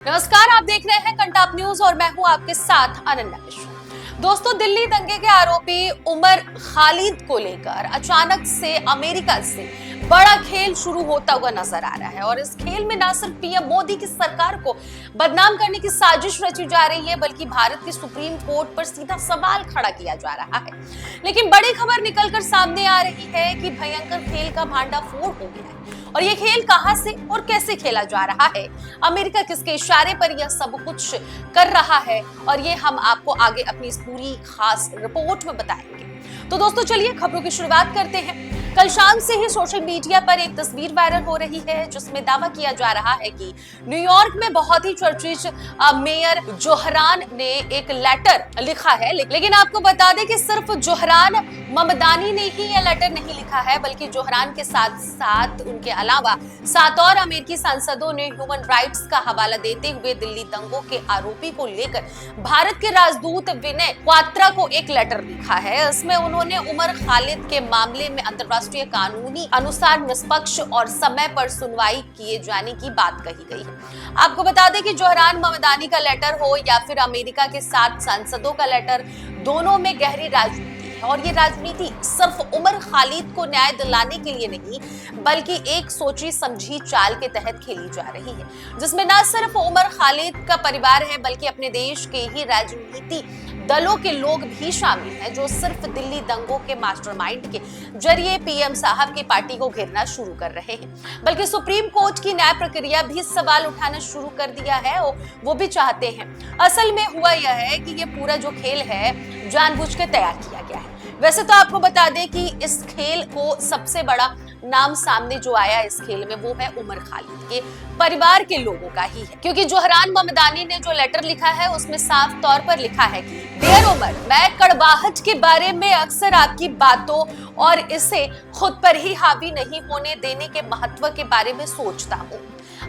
नमस्कार, आप देख रहे हैं कंटाप न्यूज और मैं हूं आपके साथ अनन्या मिश्रा। दोस्तों, दिल्ली दंगे के आरोपी उमर खालिद को लेकर अचानक से अमेरिका से बड़ा खेल शुरू होता हुआ नजर आ रहा है और इस खेल में न सिर्फ पीएम मोदी की सरकार को बदनाम करने की साजिश रची जा रही है, बल्कि भारत की सुप्रीम कोर्ट पर सीधा सवाल खड़ा किया जा रहा है। लेकिन बड़ी खबर निकलकर सामने आ रही है कि भयंकर खेल का भांडाफोड़ हो गया है और ये खेल कहां से और कैसे खेला जा रहा है, अमेरिका किसके इशारे पर यह सब कुछ कर रहा है, और ये हम आपको आगे अपनी इस पूरी खास रिपोर्ट में बताएंगे। तो दोस्तों, चलिए खबरों की शुरुआत करते हैं। कल शाम से ही सोशल मीडिया पर एक तस्वीर वायरल हो रही है जिसमें दावा किया जा रहा है कि न्यूयॉर्क में बहुत ही चर्चित मेयर जोहरान ने एक लेटर लिखा है। लेकिन आपको बता दें कि सिर्फ जोहरान ममदानी ने ही यह लेटर नहीं लिखा है, बल्कि जोहरान के साथ साथ उनके अलावा 7 और अमेरिकी सांसदों ने ह्यूमन राइट्स का हवाला देते हुए दिल्ली दंगों के आरोपी को लेकर भारत के राजदूत विनय क्वात्रा को एक लेटर लिखा है। इसमें उन्होंने उमर खालिद के मामले में अंतर्राष्ट्रीय कानूनी अनुसार निष्पक्ष और समय पर सुनवाई किए जाने की बात कही गई है। आपको बता दें कि जोहरान ममदानी का लेटर हो या फिर अमेरिका के 7 सांसदों का लेटर, दोनों में गहरी राजनीति है और ये राजनीति सिर्फ उमर खालिद को न्याय दिलाने के लिए नहीं, बल्कि एक सोची समझी चाल के तहत खेली जा रही है, जिसमें न सिर्फ उमर खालिद का परिवार है, बल्कि अपने देश के ही राजनीति दलों के लोग भी शामिल हैं, जो सिर्फ दिल्ली दंगों के मास्टरमाइंड के जरिए पीएम साहब की पार्टी को घेरना शुरू कर रहे हैं। बल्कि सुप्रीम कोर्ट की न्याय प्रक्रिया भी सवाल उठाना शुरू कर दिया है और वो भी चाहते हैं। असल में हुआ यह है कि ये पूरा जो खेल है जानबूझ के तैयार किया गया है। वैसे तो आपको बता दें कि इस खेल को सबसे बड़ा नाम सामने जो आया इस खेल में वो है उमर खालिद के परिवार के लोगों का ही है, क्योंकि जोहरान ममदानी ने जो लेटर लिखा है उसमें साफ तौर पर लिखा है कि डियर उमर, मैं कड़वाहट के बारे में अक्सर आपकी बातों और इसे खुद पर ही हावी नहीं होने देने के महत्व के बारे में सोचता हूँ।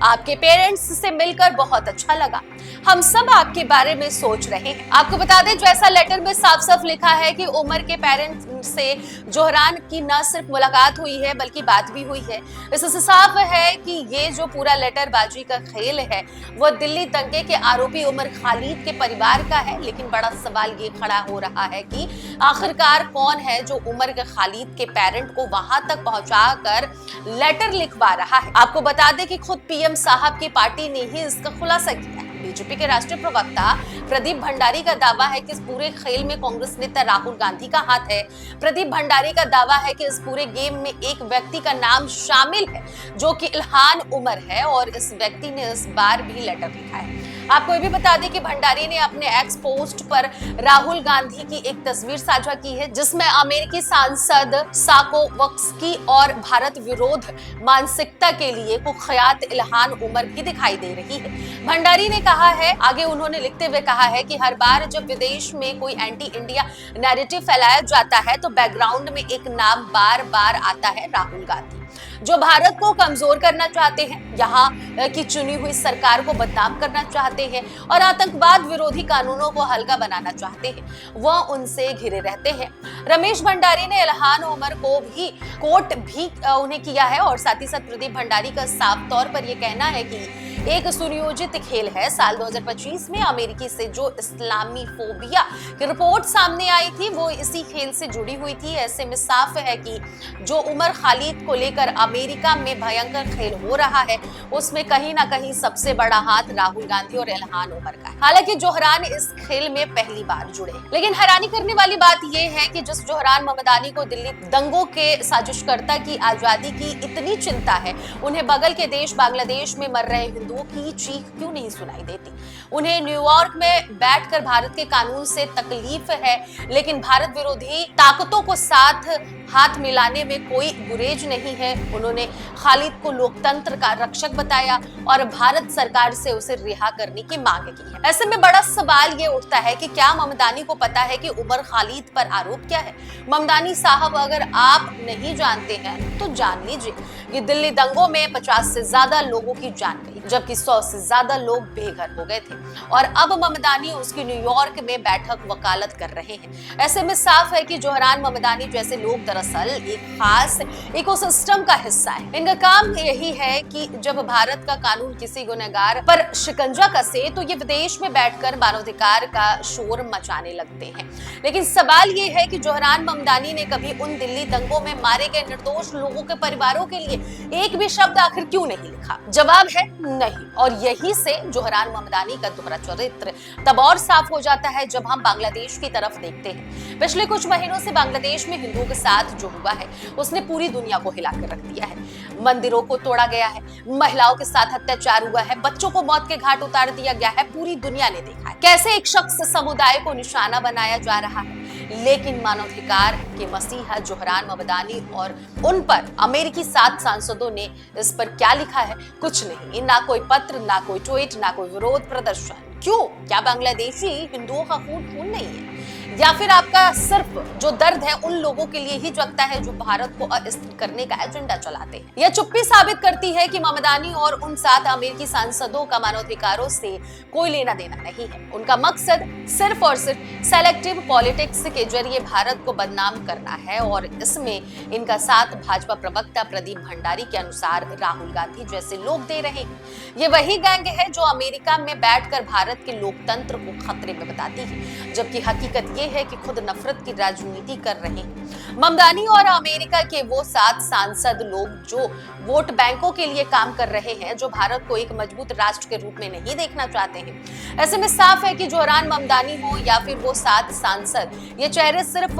आपके पेरेंट्स से मिलकर बहुत अच्छा लगा। हम सब आपके बारे में सोच रहे हैं। आपको बता दें, जैसा लेटर में साफ साफ लिखा है कि उमर के पेरेंट्स से जोहरान की न सिर्फ मुलाकात हुई है बल्कि बात भी हुई है। इससे साफ है कि ये जो पूरा लेटरबाजी का खेल है वो दिल्ली दंगे के आरोपी उमर खालिद के परिवार का है। लेकिन बड़ा सवाल ये खड़ा हो रहा है कि आखिरकार कौन है जो उमर के खालिद के पेरेंट को वहां तक पहुंचाकर लेटर लिखवा रहा है। आपको बता दें कि खुद पीएम साहब की पार्टी ने ही इसका खुलासा किया है। बीजेपी के राष्ट्रीय प्रवक्ता प्रदीप भंडारी का दावा है कि इस पूरे खेल में कांग्रेस नेता राहुल गांधी का हाथ है। प्रदीप भंडारी का दावा है कि इस पूरे गेम में एक व्यक्ति का नाम शामिल है जो कि इल्हान उमर है और इस व्यक्ति ने इस बार भी लेटर लिखा है। आपको ये भी बता दें कि भंडारी ने अपने एक्स पोस्ट पर राहुल गांधी की एक तस्वीर साझा की है जिसमें अमेरिकी सांसद साको वक्सकी और भारत विरोध मानसिकता के लिए कुख्यात इल्हान उमर भी दिखाई दे रही है। भंडारी ने कहा है, आगे उन्होंने लिखते हुए कहा है कि हर बार जब विदेश में कोई एंटी इंडिया नैरेटिव फैलाया जाता है तो बैकग्राउंड में एक नाम बार बार आता है, राहुल गांधी, जो भारत को कमजोर करना चाहते हैं, यहाँ की चुनी हुई सरकार को बदनाम करना चाहते हैं और आतंकवाद विरोधी कानूनों को हल्का बनाना चाहते हैं, वह उनसे घिरे रहते हैं। रमेश भंडारी ने इल्हान उमर को भी कोट भी उन्हें किया है और साथ ही साथ प्रदीप भंडारी का साफ तौर पर यह कहना है कि एक सुनियोजित खेल है। साल 2025 में अमेरिकी से जो इस्लामी फोबिया की रिपोर्ट सामने आई थी वो इसी खेल से जुड़ी हुई थी। ऐसे में साफ है कि जो उमर खालिद को लेकर अमेरिका में भयंकर खेल हो रहा है उसमें कहीं ना कहीं सबसे बड़ा हाथ राहुल गांधी और इल्हान उमर का है। हालांकि जोहरान इस खेल में पहली बार जुड़े, लेकिन हैरानी करने वाली बात यह है कि जिस जोहरान ममदानी को दिल्ली दंगों के साजिशकर्ता की आजादी की इतनी चिंता है, उन्हें बगल के देश बांग्लादेश में मर रहे हिंदुओं की चीख क्यों नहीं सुनाई देती। उन्हें न्यूयॉर्क में बैठकर भारत के कानून से तकलीफ है, लेकिन भारत विरोधी ताकतों को साथ हाथ मिलाने में कोई गुरेज नहीं है। उन्होंने खालिद को लोकतंत्र का रक्षक बताया और भारत सरकार से उसे रिहा करने की मांग की है। ऐसे में बड़ा सवाल ये उठता है कि क्या ममदानी को पता है कि उमर खालिद पर आरोप क्या है। ममदानी साहब, अगर आप नहीं जानते हैं तो जान लीजिए, कि दिल्ली दंगों में 50 से ज्यादा लोगों की जान गई, जबकि 100 से ज्यादा लोग बेघर हो गए थे और अब ममदानी उसकी न्यूयॉर्क में बैठक वकालत कर रहे हैं। ऐसे में साफ है कि जोहरान ममदानी जैसे लोग दरअसल एक खास इकोसिस्टम का हिस्सा है। इनका काम यही है कि जब भारत का कानून किसी गुनहगार पर शिकंजा कसे तो ये विदेश में बैठकर मानवाधिकार का शोर मचाने लगते हैं। लेकिन सवाल ये है कि जोहरान ममदानी ने कभी उन दिल्ली दंगों में मारे गए निर्दोष लोगों के परिवारों के लिए एक भी शब्द आखिर क्यों नहीं लिखा? जवाब है नहीं। और यही से जोहरान ममदानी का दोहरा चरित्र तब और साफ हो जाता है जब हम बांग्लादेश की तरफ देखते हैं। पिछले कुछ महीनों से बांग्लादेश में हिंदुओं के साथ जो हुआ है उसने पूरी दुनिया को हिलाकर रख दिया है। मंदिरों को तोड़ा गया है, महिलाओं के साथ अत्याचार हुआ है, बच्चों को मौत के घाट उतार दिया गया है। पूरी दुनिया ने देखा है कैसे एक शख्स समुदाय को निशाना बनाया जा रहा है। लेकिन मानवाधिकार के मसीहा जोहरान ममदानी और उन पर अमेरिकी 7 सांसदों ने इस पर क्या लिखा है? कुछ नहीं, ना कोई पत्र, ना कोई ट्वीट, ना कोई विरोध प्रदर्शन। क्यों? क्या बांग्लादेशी हिंदुओं का खून नहीं है? या फिर आपका सिर्फ जो दर्द है उन लोगों के लिए ही जगता है जो भारत को अस्थिर करने का एजेंडा चलाते हैं? यह चुप्पी साबित करती है कि ममदानी और उन 7 अमेरिकी सांसदों का मानवाधिकारों से कोई लेना देना नहीं है। उनका मकसद सिर्फ और सिर्फ सेलेक्टिव पॉलिटिक्स के जरिए भारत को बदनाम करना है और इसमें इनका साथ भाजपा प्रवक्ता प्रदीप भंडारी के अनुसार राहुल गांधी जैसे लोग दे रहे हैं। ये वही गैंग है जो अमेरिका में बैठकर भारत के लोकतंत्र को खतरे में बताती है, जबकि हकीकत ये है कि खुद नफरत की राजनीति कर रहे हैं। ममदानी और अमेरिका के वो 7 सांसद लोग जो वोट बैंकों के लिए काम कर रहे हैं, जो भारत को एक मजबूत राष्ट्र के रूप में नहीं देखना चाहते हैं। ऐसे में साफ है कि जोहरान ममदानी हो या फिर वो 7 सांसद, ये चेहरे सिर्फ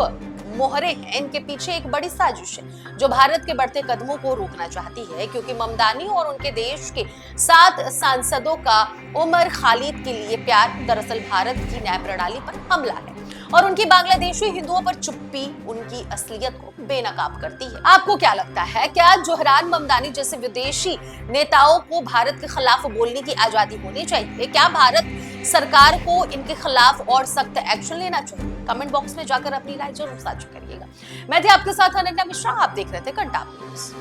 मोहरे हैं। इनके पीछे एक बड़ी साजिश है जो भारत के बढ़ते कदमों को रोकना चाहती है, क्योंकि ममदानी और उनके देश के 7 सांसदों का उमर खालिद के लिए प्यार दरअसल भारत की न्याय प्रणाली पर हमला है और उनकी बांग्लादेशी हिंदुओं पर चुप्पी उनकी असलियत को बेनकाब करती है। आपको क्या लगता है, क्या जोहरान ममदानी जैसे विदेशी नेताओं को भारत के खिलाफ बोलने की आजादी होनी चाहिए? क्या भारत सरकार को इनके खिलाफ और सख्त एक्शन लेना चाहिए? कमेंट बॉक्स में जाकर अपनी राय जरूर साझा करिएगा। मैं थी आपके साथ अनन्या मिश्रा, आप देख रहे थे कंटाप न्यूज।